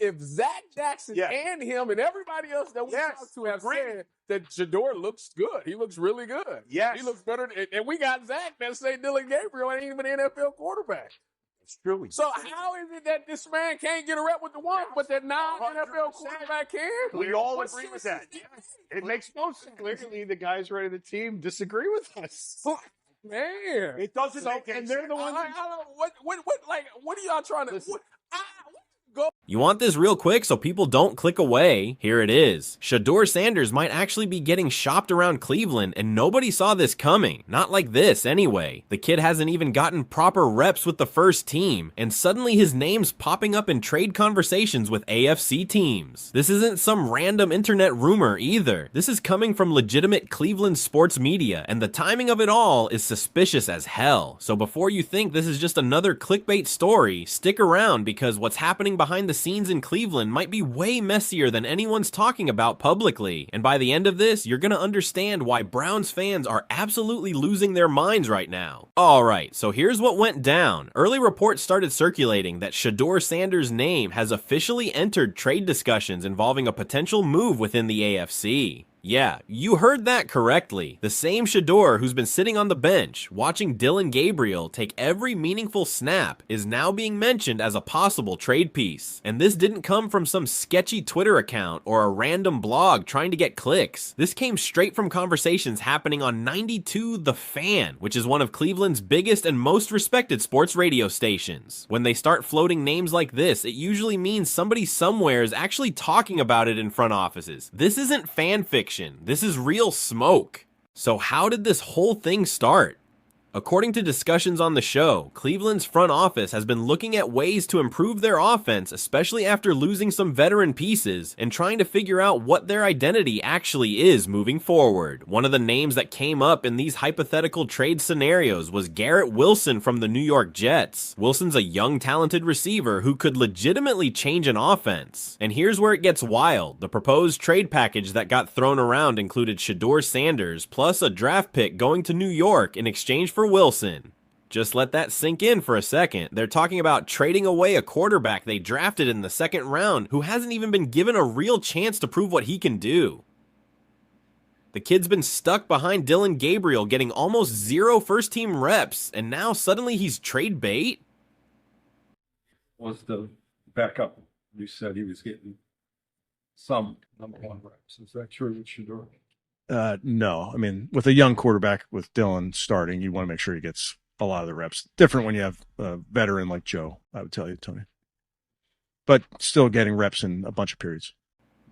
if Zach Jackson and him and everybody else that we talked to have said that Shedeur looks good. He looks really good. Yes. He looks better. And we got Zach that say Dylan Gabriel ain't even an NFL quarterback. It's true. So how is it that this man can't get a rep with the one, but that non-NFL quarterback can? We all agree with that. Yes. It makes no sense. Clearly, the guys running the team disagree with us. Man. It doesn't make any and they're the ones. What are y'all trying to? You want this real quick so people don't click away? Here it is. Shedeur Sanders might actually be getting shopped around Cleveland, and nobody saw this coming. Not like this, anyway. The kid hasn't even gotten proper reps with the first team, and suddenly his name's popping up in trade conversations with AFC teams. This isn't some random internet rumor either. This is coming from legitimate Cleveland sports media, and the timing of it all is suspicious as hell. So before you think this is just another clickbait story, stick around because what's happening behind the scenes in Cleveland might be way messier than anyone's talking about publicly, and by the end of this, you're gonna understand why Browns fans are absolutely losing their minds right now. Alright, so here's what went down. Early reports started circulating that Shedeur Sanders' name has officially entered trade discussions involving a potential move within the AFC. Yeah, you heard that correctly. The same Shedeur who's been sitting on the bench, watching Dylan Gabriel take every meaningful snap, is now being mentioned as a possible trade piece. And this didn't come from some sketchy Twitter account or a random blog trying to get clicks. This came straight from conversations happening on 92 The Fan, which is one of Cleveland's biggest and most respected sports radio stations. When they start floating names like this, it usually means somebody somewhere is actually talking about it in front offices. This isn't fan fiction. This is real smoke. So how did this whole thing start? According to discussions on the show, Cleveland's front office has been looking at ways to improve their offense, especially after losing some veteran pieces, and trying to figure out what their identity actually is moving forward. One of the names that came up in these hypothetical trade scenarios was Garrett Wilson from the New York Jets. Wilson's a young, talented receiver who could legitimately change an offense. And here's where it gets wild. The proposed trade package that got thrown around included Shedeur Sanders, plus a draft pick going to New York in exchange for Wilson. Just let that sink in for a second. They're talking about trading away a quarterback they drafted in the second round who hasn't even been given a real chance to prove what he can do. The kid's been stuck behind Dylan Gabriel getting almost 0 first-team reps, and now suddenly he's trade bait? Was the backup. You said he was getting some number 1 reps. Is that true with Shedeur? No, I mean, with a young quarterback with Dylan starting, you want to make sure he gets a lot of the reps. Different when you have a veteran like Joe, I would tell you, Tony. But still getting reps in a bunch of periods.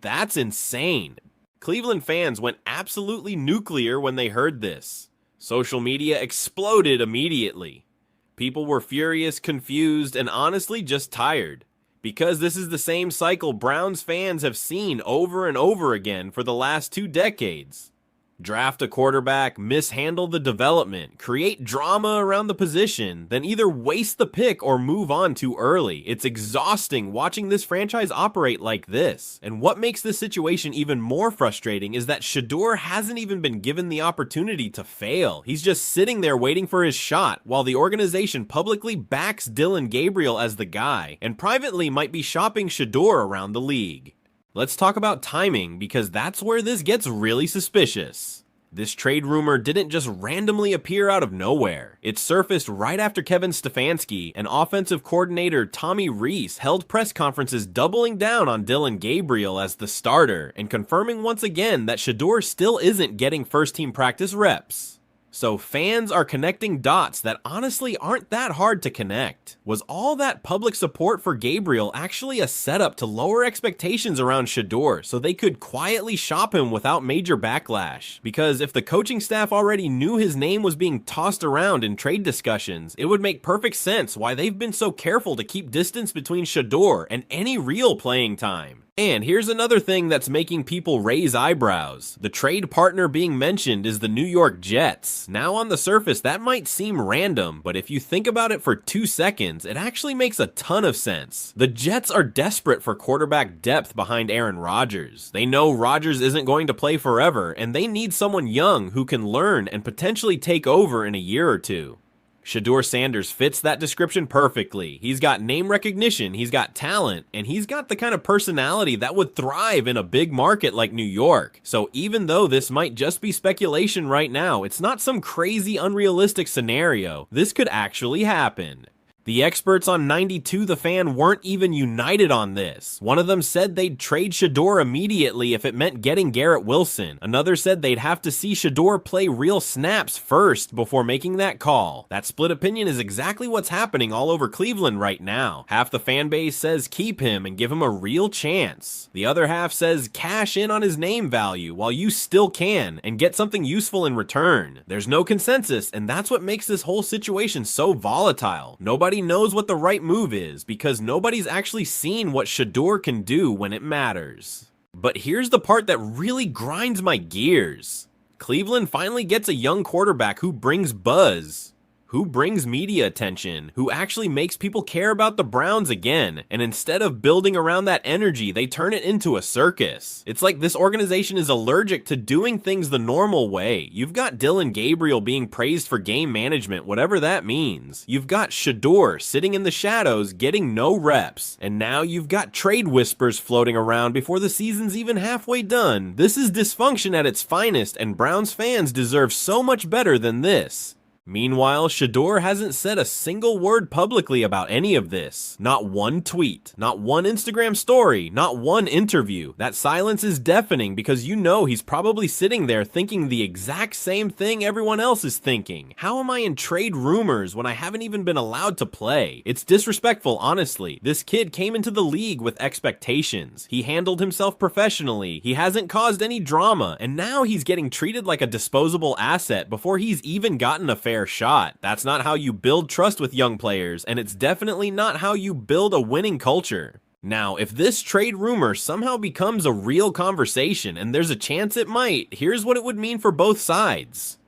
That's insane. Cleveland fans went absolutely nuclear when they heard this. Social media exploded immediately. People were furious, confused, and honestly just tired. Because this is the same cycle Browns fans have seen over and over again for the last 2 decades. Draft a quarterback, mishandle the development, create drama around the position, then either waste the pick or move on too early. It's exhausting watching this franchise operate like this. And what makes this situation even more frustrating is that Shedeur hasn't even been given the opportunity to fail. He's just sitting there waiting for his shot while the organization publicly backs Dylan Gabriel as the guy, and privately might be shopping Shedeur around the league. Let's talk about timing, because that's where this gets really suspicious. This trade rumor didn't just randomly appear out of nowhere. It surfaced right after Kevin Stefanski and offensive coordinator Tommy Rees held press conferences doubling down on Dylan Gabriel as the starter and confirming once again that Shedeur still isn't getting first-team practice reps. So fans are connecting dots that honestly aren't that hard to connect. Was all that public support for Gabriel actually a setup to lower expectations around Shedeur so they could quietly shop him without major backlash? Because if the coaching staff already knew his name was being tossed around in trade discussions, it would make perfect sense why they've been so careful to keep distance between Shedeur and any real playing time. And here's another thing that's making people raise eyebrows. The trade partner being mentioned is the New York Jets. Now on the surface, that might seem random, but if you think about it for 2 seconds, it actually makes a ton of sense. The Jets are desperate for quarterback depth behind Aaron Rodgers. They know Rodgers isn't going to play forever, and they need someone young who can learn and potentially take over in a year or two. Shedeur Sanders fits that description perfectly. He's got name recognition, he's got talent, and he's got the kind of personality that would thrive in a big market like New York. So even though this might just be speculation right now, it's not some crazy unrealistic scenario. This could actually happen. The experts on 92 The Fan weren't even united on this. One of them said they'd trade Shedeur immediately if it meant getting Garrett Wilson. Another said they'd have to see Shedeur play real snaps first before making that call. That split opinion is exactly what's happening all over Cleveland right now. Half the fan base says keep him and give him a real chance. The other half says cash in on his name value while you still can and get something useful in return. There's no consensus, and that's what makes this whole situation so volatile. Nobody knows what the right move is because nobody's actually seen what Shedeur can do when it matters. But here's the part that really grinds my gears. Cleveland finally gets a young quarterback who brings buzz, who brings media attention, who actually makes people care about the Browns again, and instead of building around that energy, they turn it into a circus. It's like this organization is allergic to doing things the normal way. You've got Dylan Gabriel being praised for game management, whatever that means. You've got Shedeur sitting in the shadows getting no reps, and now you've got trade whispers floating around before the season's even halfway done. This is dysfunction at its finest, and Browns fans deserve so much better than this. Meanwhile, Shedeur hasn't said a single word publicly about any of this. Not one tweet, not one Instagram story, not one interview. That silence is deafening because you know he's probably sitting there thinking the exact same thing everyone else is thinking. How am I in trade rumors when I haven't even been allowed to play? It's disrespectful, honestly. This kid came into the league with expectations. He handled himself professionally. He hasn't caused any drama, and now he's getting treated like a disposable asset before he's even gotten a fair shot. That's not how you build trust with young players, and it's definitely not how you build a winning culture. Now, if this trade rumor somehow becomes a real conversation, and there's a chance it might, here's what it would mean for both sides.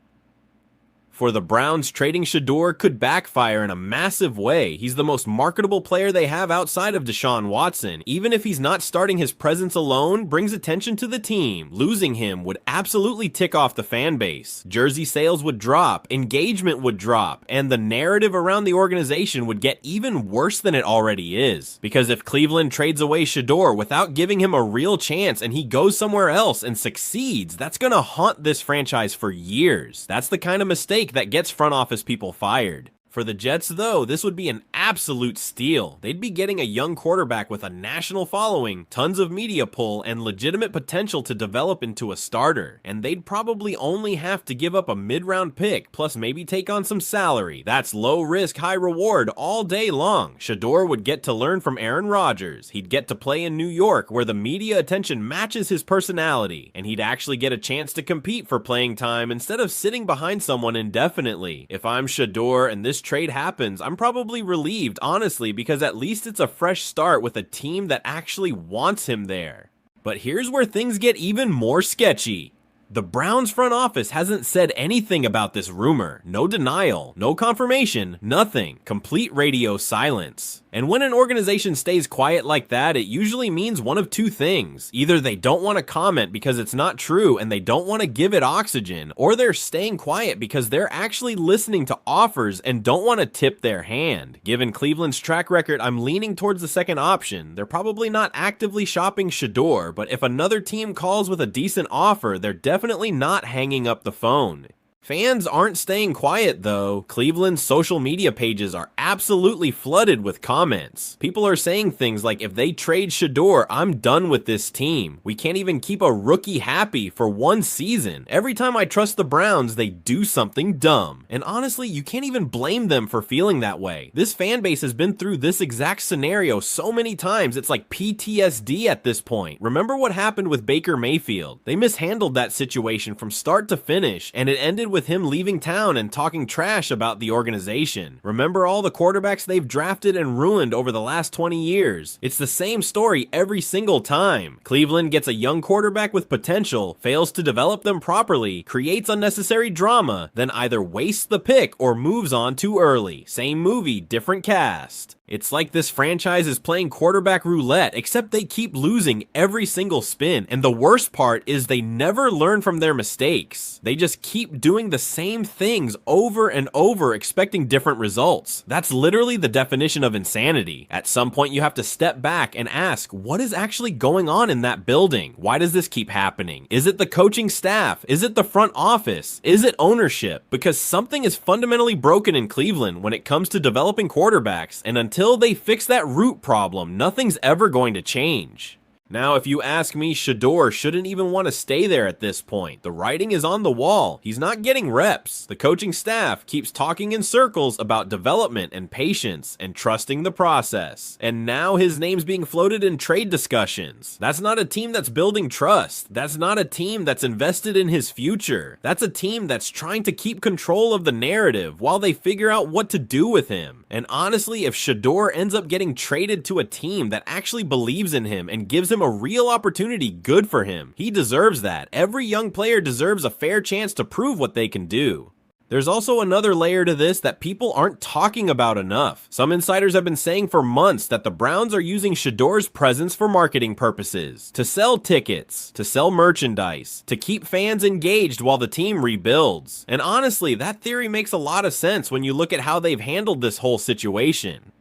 For the Browns, trading Shedeur could backfire in a massive way. He's the most marketable player they have outside of Deshaun Watson. Even if he's not starting, his presence alone brings attention to the team. Losing him would absolutely tick off the fan base. Jersey sales would drop, engagement would drop, and the narrative around the organization would get even worse than it already is. Because if Cleveland trades away Shedeur without giving him a real chance and he goes somewhere else and succeeds, that's gonna haunt this franchise for years. That's the kind of mistake that gets front office people fired. For the Jets, though, this would be an absolute steal. They'd be getting a young quarterback with a national following, tons of media pull, and legitimate potential to develop into a starter. And they'd probably only have to give up a mid-round pick, plus maybe take on some salary. That's low risk, high reward all day long. Shedeur would get to learn from Aaron Rodgers. He'd get to play in New York, where the media attention matches his personality. And he'd actually get a chance to compete for playing time instead of sitting behind someone indefinitely. If I'm Shedeur and this trade happens, I'm probably relieved, honestly, because at least it's a fresh start with a team that actually wants him there. But here's where things get even more sketchy. The Browns front office hasn't said anything about this rumor. No denial, no confirmation, nothing. Complete radio silence. And when an organization stays quiet like that, it usually means one of two things. Either they don't want to comment because it's not true and they don't want to give it oxygen, or they're staying quiet because they're actually listening to offers and don't want to tip their hand. Given Cleveland's track record, I'm leaning towards the second option. They're probably not actively shopping Shedeur, but if another team calls with a decent offer, they're definitely not hanging up the phone. Fans aren't staying quiet though. Cleveland's social media pages are absolutely flooded with comments. People are saying things like, if they trade Shedeur, I'm done with this team. We can't even keep a rookie happy for one season. Every time I trust the Browns, they do something dumb. And honestly, you can't even blame them for feeling that way. This fan base has been through this exact scenario so many times, it's like PTSD at this point. Remember what happened with Baker Mayfield? They mishandled that situation from start to finish, and it ended with him leaving town and talking trash about the organization. Remember all the quarterbacks they've drafted and ruined over the last 20 years. It's the same story every single time. Cleveland gets a young quarterback with potential, fails to develop them properly, creates unnecessary drama, then either wastes the pick or moves on too early. Same movie, different cast. It's like this franchise is playing quarterback roulette, except they keep losing every single spin. And the worst part is they never learn from their mistakes. They just keep doing doing the same things over and over expecting different results. That's literally the definition of insanity. At some point you have to step back and ask, what is actually going on in that building? Why does this keep happening? Is it the coaching staff? Is it the front office? Is it ownership? Because something is fundamentally broken in Cleveland when it comes to developing quarterbacks, and until they fix that root problem, nothing's ever going to change. Now, if you ask me, Shedeur shouldn't even want to stay there at this point. The writing is on the wall. He's not getting reps. The coaching staff keeps talking in circles about development and patience and trusting the process. And now his name's being floated in trade discussions. That's not a team that's building trust. That's not a team that's invested in his future. That's a team that's trying to keep control of the narrative while they figure out what to do with him. And honestly, if Shedeur ends up getting traded to a team that actually believes in him and gives him a real opportunity, good for him. He deserves that. Every young player deserves a fair chance to prove what they can do. There's also another layer to this that people aren't talking about enough. Some insiders have been saying for months that the Browns are using Shedeur's presence for marketing purposes, to sell tickets, to sell merchandise, to keep fans engaged while the team rebuilds. And honestly, that theory makes a lot of sense when you look at how they've handled this whole situation.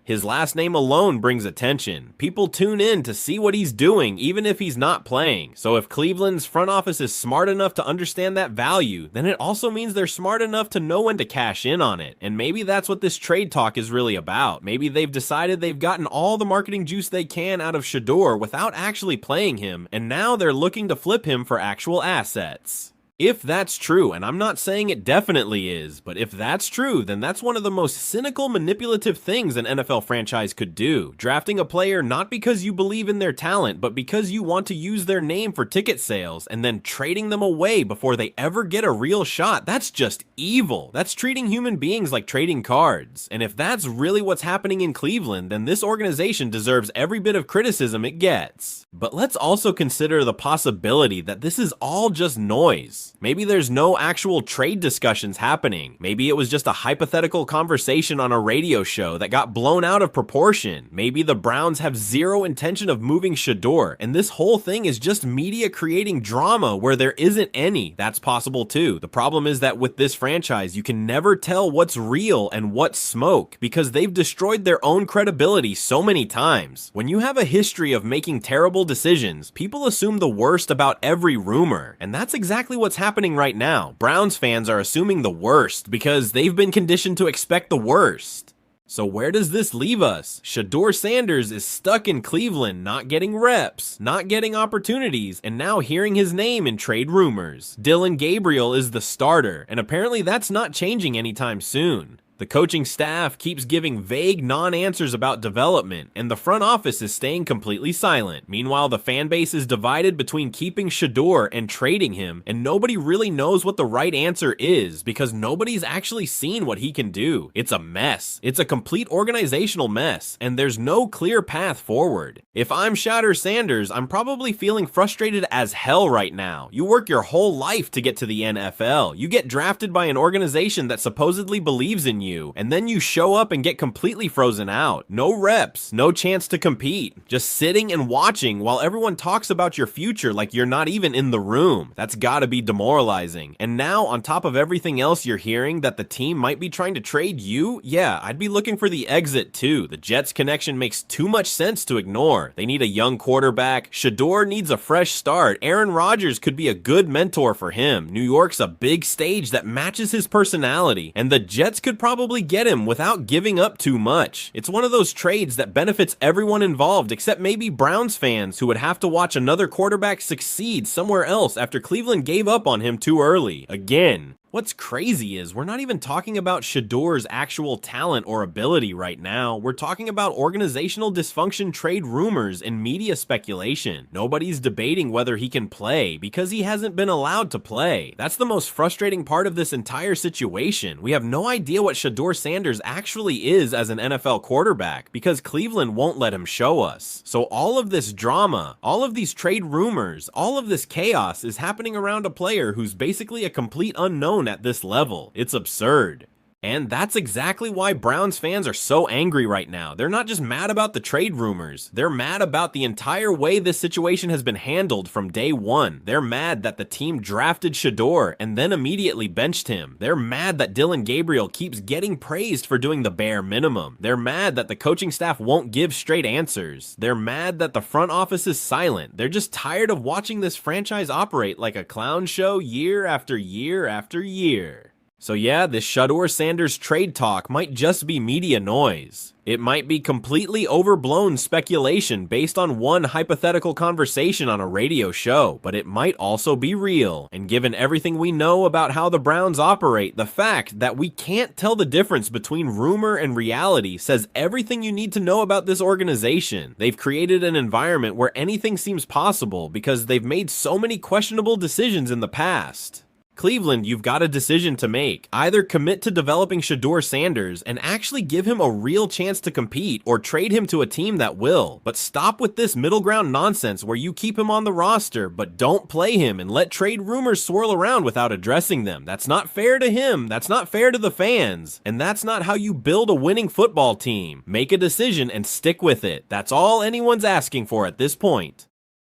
His last name alone brings attention. People tune in to see what he's doing, even if he's not playing. So if Cleveland's front office is smart enough to understand that value, then it also means they're smart enough to know when to cash in on it. And maybe that's what this trade talk is really about. Maybe they've decided they've gotten all the marketing juice they can out of Shedeur without actually playing him, and now they're looking to flip him for actual assets. If that's true, and I'm not saying it definitely is, but if that's true, then that's one of the most cynical, manipulative things an NFL franchise could do. Drafting a player not because you believe in their talent, but because you want to use their name for ticket sales, and then trading them away before they ever get a real shot. That's just evil. That's treating human beings like trading cards. And if that's really what's happening in Cleveland, then this organization deserves every bit of criticism it gets. But let's also consider the possibility that this is all just noise. Maybe there's no actual trade discussions happening. Maybe it was just a hypothetical conversation on a radio show that got blown out of proportion. Maybe the Browns have zero intention of moving Shedeur, and this whole thing is just media creating drama where there isn't any. That's possible too. The problem is that with this franchise, you can never tell what's real and what's smoke because they've destroyed their own credibility so many times. When you have a history of making terrible decisions, people assume the worst about every rumor, and that's exactly what's happening right now. Browns fans are assuming the worst because they've been conditioned to expect the worst. So where does this leave us? Shedeur Sanders is stuck in Cleveland, not getting reps, not getting opportunities, and now hearing his name in trade rumors. Dillon Gabriel is the starter, and apparently that's not changing anytime soon. The coaching staff keeps giving vague non-answers about development, and the front office is staying completely silent. Meanwhile, the fan base is divided between keeping Shedeur and trading him, and nobody really knows what the right answer is because nobody's actually seen what he can do. It's a mess. It's a complete organizational mess, and there's no clear path forward. If I'm Shedeur Sanders, I'm probably feeling frustrated as hell right now. You work your whole life to get to the NFL. You get drafted by an organization that supposedly believes in you, and then you show up and get completely frozen out. No reps, no chance to compete. Just sitting and watching while everyone talks about your future like you're not even in the room. That's gotta be demoralizing. And now, on top of everything else you're hearing that the team might be trying to trade you, yeah, I'd be looking for the exit too. The Jets connection makes too much sense to ignore. They need a young quarterback. Shedeur needs a fresh start. Aaron Rodgers could be a good mentor for him. New York's a big stage that matches his personality, and the Jets could probably get him without giving up too much. It's one of those trades that benefits everyone involved except maybe Browns fans who would have to watch another quarterback succeed somewhere else after Cleveland gave up on him too early. Again. What's crazy is we're not even talking about Shedeur's actual talent or ability right now. We're talking about organizational dysfunction, trade rumors, and media speculation. Nobody's debating whether he can play because he hasn't been allowed to play. That's the most frustrating part of this entire situation. We have no idea what Shedeur Sanders actually is as an NFL quarterback because Cleveland won't let him show us. So all of this drama, all of these trade rumors, all of this chaos is happening around a player who's basically a complete unknown at this level. It's absurd. And that's exactly why Browns fans are so angry right now. They're not just mad about the trade rumors. They're mad about the entire way this situation has been handled from day one. They're mad that the team drafted Shedeur and then immediately benched him. They're mad that Dillon Gabriel keeps getting praised for doing the bare minimum. They're mad that the coaching staff won't give straight answers. They're mad that the front office is silent. They're just tired of watching this franchise operate like a clown show year after year after year. So yeah, this Shedeur Sanders trade talk might just be media noise. It might be completely overblown speculation based on one hypothetical conversation on a radio show, but it might also be real. And given everything we know about how the Browns operate, the fact that we can't tell the difference between rumor and reality says everything you need to know about this organization. They've created an environment where anything seems possible because they've made so many questionable decisions in the past. Cleveland, you've got a decision to make. Either commit to developing Shedeur Sanders and actually give him a real chance to compete, or trade him to a team that will. But stop with this middle ground nonsense where you keep him on the roster, but don't play him and let trade rumors swirl around without addressing them. That's not fair to him, that's not fair to the fans, and that's not how you build a winning football team. Make a decision and stick with it. That's all anyone's asking for at this point.